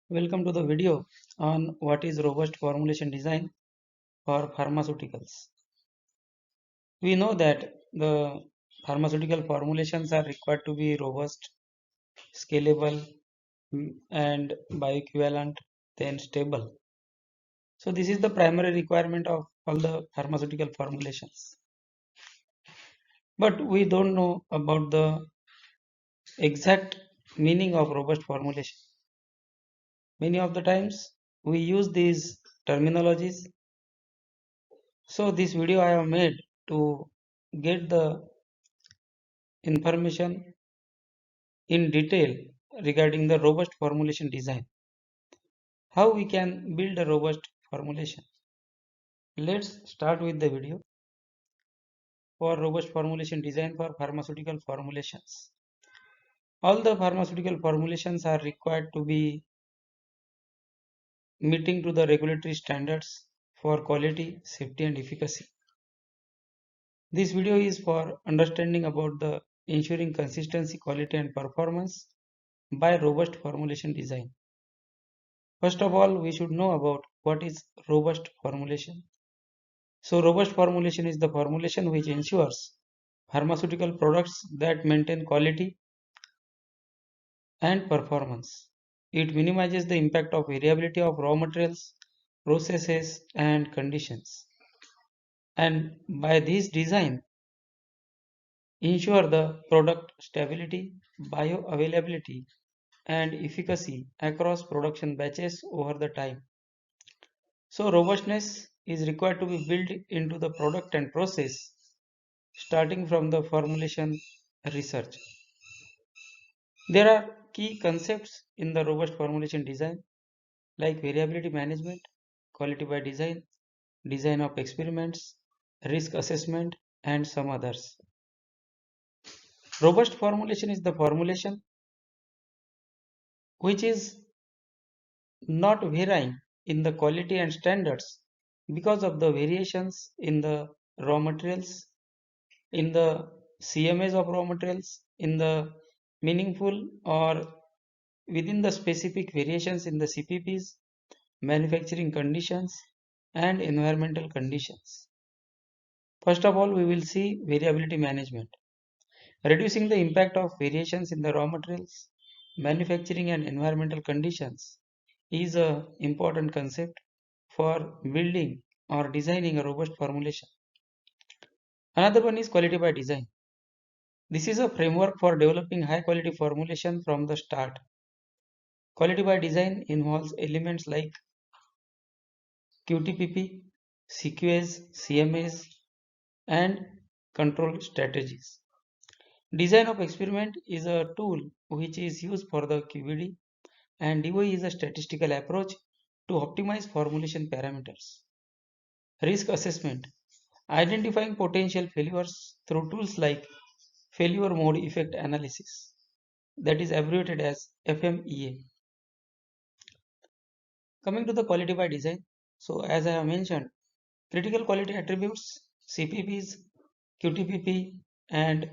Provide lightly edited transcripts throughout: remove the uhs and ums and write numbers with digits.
Welcome to the video on what is robust formulation design for pharmaceuticals. We know that the pharmaceutical formulations are required to be robust, scalable, and bioequivalent, then stable. So this is the primary requirement of all the pharmaceutical formulations. But we don't know about the exact meaning of robust formulation. Many of the times we use these terminologies. So this video I have made to get the information in detail regarding the robust formulation design. How we can build a robust formulation. Let's start with the video for robust formulation design for pharmaceutical formulations. All the pharmaceutical formulations are required to be meeting to the regulatory standards for quality, safety and efficacy. This video is for understanding about the ensuring consistency, quality and performance by robust formulation design. First of all, we should know about what is robust formulation. So robust formulation is the formulation which ensures pharmaceutical products that maintain quality and performance. It minimizes the impact of variability of raw materials, processes and conditions. And by this design, ensure the product stability, bioavailability and efficacy across production batches over the time. So robustness is required to be built into the product and process starting from the formulation research. There are key concepts in the robust formulation design like variability management, quality by design, design of experiments, risk assessment and some others. Robust formulation is the formulation which is not varying in the quality and standards because of the variations in the raw materials, in the CMAs of raw materials, in the meaningful or within the specific variations in the CPPs, manufacturing conditions, and environmental conditions. First of all, we will see variability management. Reducing the impact of variations in the raw materials, manufacturing, and environmental conditions is an important concept for building or designing a robust formulation. Another one is quality by design. This is a framework for developing high quality formulation from the start. Quality by design involves elements like QTPP, CQAs, CMAs, and control strategies. Design of experiment is a tool which is used for the QBD, and DOE is a statistical approach to optimize formulation parameters. Risk assessment, identifying potential failures through tools like failure mode effect analysis, that is abbreviated as FMEA. Coming to the quality by design, so as I have mentioned, critical quality attributes, CPPs, QTPP, and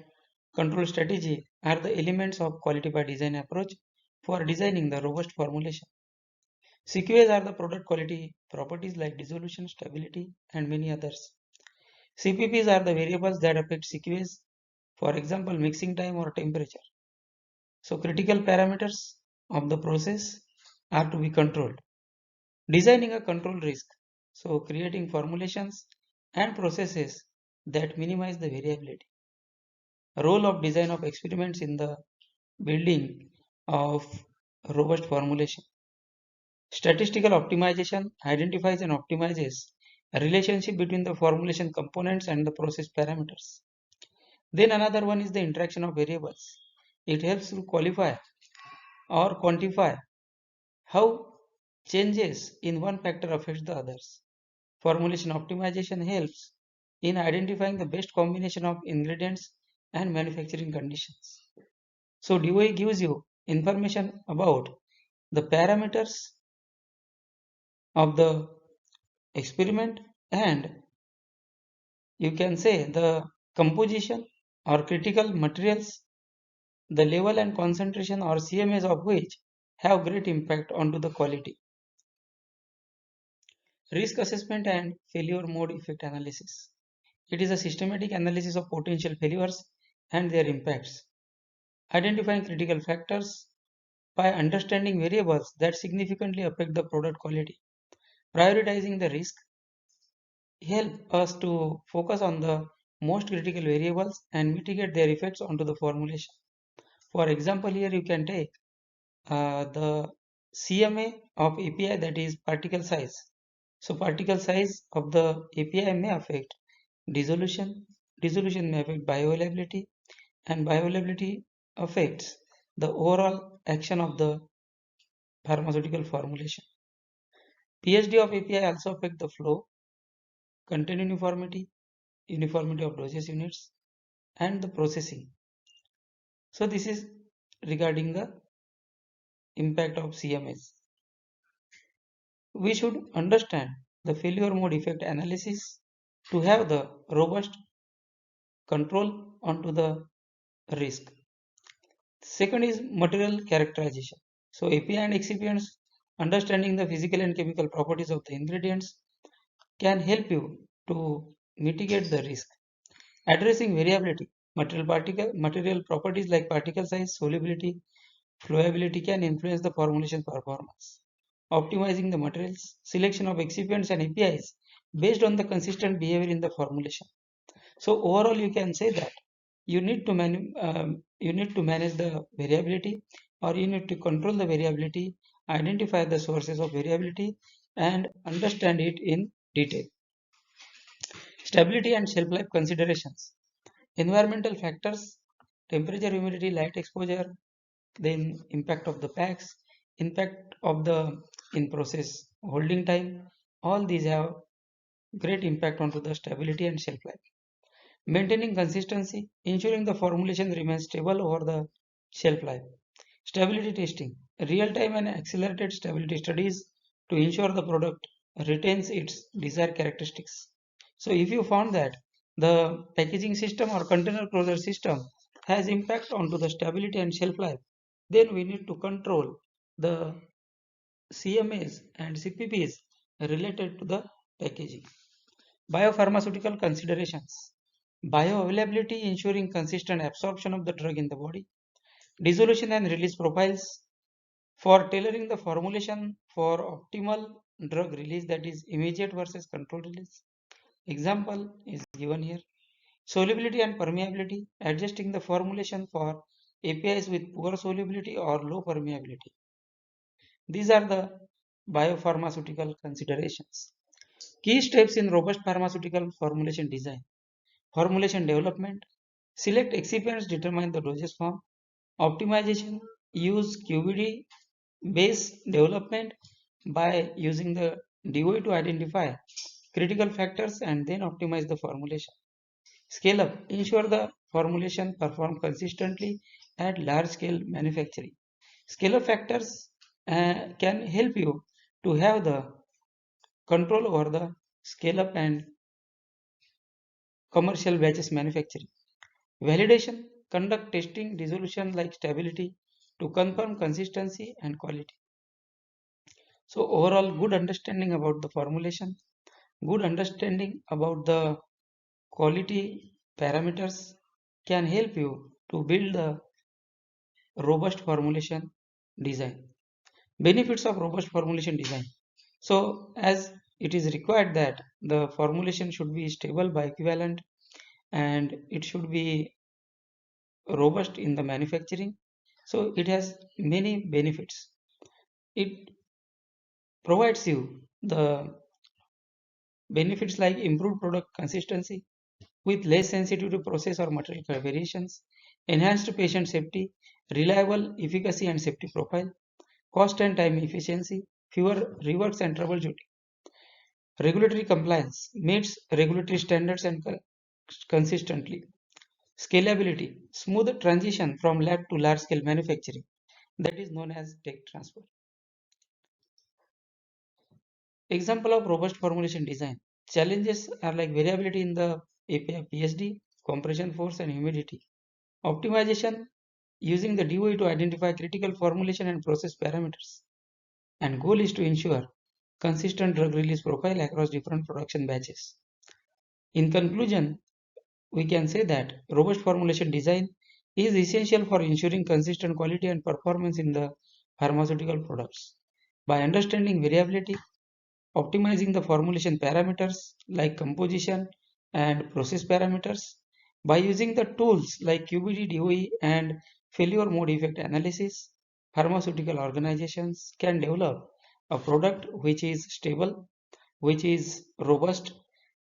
control strategy are the elements of quality by design approach for designing the robust formulation. CQAs are the product quality properties like dissolution, stability, and many others. CPPs are the variables that affect CQAs, for example, mixing time or temperature. So critical parameters of the process are to be controlled. Designing a control risk, so creating formulations and processes that minimize the variability. Role of design of experiments in the building of robust formulation. Statistical optimization identifies and optimizes a relationship between the formulation components and the process parameters. Then another one is the interaction of variables. It helps to qualify or quantify how changes in one factor affect the others. Formulation optimization helps in identifying the best combination of ingredients and manufacturing conditions. So DOE gives you information about the parameters of the experiment and you can say the composition or critical materials, the level and concentration or CMAs of which have great impact onto the quality. Risk assessment and failure mode effect analysis. It is a systematic analysis of potential failures and their impacts. Identifying critical factors by understanding variables that significantly affect the product quality. Prioritizing the risk help us to focus on the most critical variables and mitigate their effects onto the formulation. For example, here you can take the CMA of API, that is particle size. So particle size of the API may affect dissolution, dissolution may affect bioavailability, and bioavailability affects the overall action of the pharmaceutical formulation. PSD of API also affect the flow, content uniformity, uniformity of dosage units, and the processing. So this is regarding the impact of CMS. We should understand the failure mode effect analysis to have the robust control onto the risk. Second is material characterization. So API and excipients, understanding the physical and chemical properties of the ingredients can help you to mitigate the risk. Addressing variability, material properties like particle size, solubility, flowability can influence the formulation performance. Optimizing the materials, selection of excipients and APIs based on the consistent behavior in the formulation. So overall, you can say that you need to manage the variability, or you need to control the variability, identify the sources of variability, and understand it in detail. Stability and shelf life considerations. Environmental factors, temperature, humidity, light exposure, then impact of the packs, impact of the in process holding time, all these have great impact onto the stability and shelf life. Maintaining consistency, ensuring the formulation remains stable over the shelf life. Stability testing, real-time and accelerated stability studies to ensure the product retains its desired characteristics. So if you found that the packaging system or container closure system has impact onto the stability and shelf life, then we need to control the CMAs and CPPs related to the packaging. Biopharmaceutical considerations. Bioavailability, ensuring consistent absorption of the drug in the body. Dissolution and release profiles for tailoring the formulation for optimal drug release, that is immediate versus controlled release. Example is given here. Solubility and permeability, adjusting the formulation for APIs with poor solubility or low permeability. These are the biopharmaceutical considerations. Key steps in robust pharmaceutical formulation design. Formulation development. Select excipients, determine the dosage form. Optimization. Use QBD base development by using the DOE to identify critical factors and then optimize the formulation. Scale up. Ensure the formulation perform consistently at large scale manufacturing. Scale up factors can help you to have the control over the scale up and commercial batches manufacturing. Validation, conduct testing dissolution like stability to confirm consistency and quality. So overall, good understanding about the formulation, good understanding about the quality parameters can help you to build a robust formulation design. Benefits of robust formulation design. So as it is required that the formulation should be stable bioequivalent and it should be robust in the manufacturing. So it has many benefits. It provides you the benefits like improved product consistency with less sensitive to process or material variations, enhanced patient safety, reliable efficacy and safety profile, cost and time efficiency, fewer reworks and troubleshooting. Regulatory compliance meets regulatory standards and consistently. Scalability, smooth transition from lab to large scale manufacturing, that is known as tech transfer. Example of robust formulation design. Challenges are like variability in the API PSD, compression force and humidity. Optimization using the DOE to identify critical formulation and process parameters. And goal is to ensure consistent drug release profile across different production batches. In conclusion, we can say that robust formulation design is essential for ensuring consistent quality and performance in the pharmaceutical products. By understanding variability, optimizing the formulation parameters like composition and process parameters, by using the tools like QBD, DOE, and failure mode effect analysis, pharmaceutical organizations can develop a product which is stable, which is robust,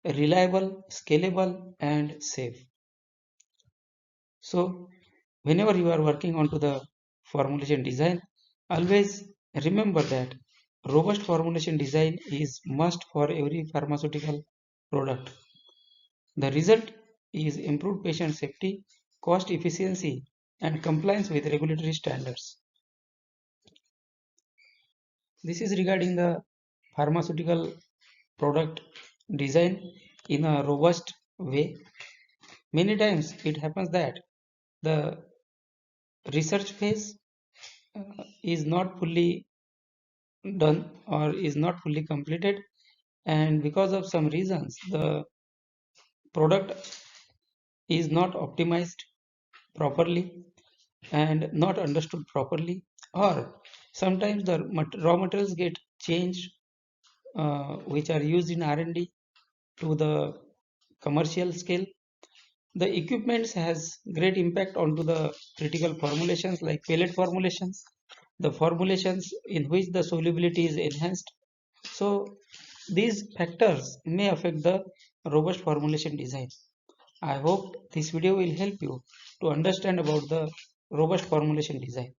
reliable, scalable, and safe. So, whenever you are working onto the formulation design, always remember that robust formulation design is must for every pharmaceutical product. The result is improved patient safety, cost efficiency, and compliance with regulatory standards. This is regarding the pharmaceutical product design in a robust way. Many times it happens that the research phase is not fully done or is not fully completed, and because of some reasons the product is not optimized properly and not understood properly, or sometimes the raw materials get changed, which are used in R&D to the commercial scale. The equipments has great impact onto the critical formulations like pellet formulations, the formulations in which the solubility is enhanced. So these factors may affect the robust formulation design. I hope this video will help you to understand about the robust formulation design.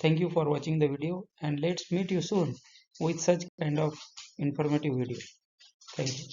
Thank you for watching the video, and let's meet you soon with such kind of informative video. Thank you.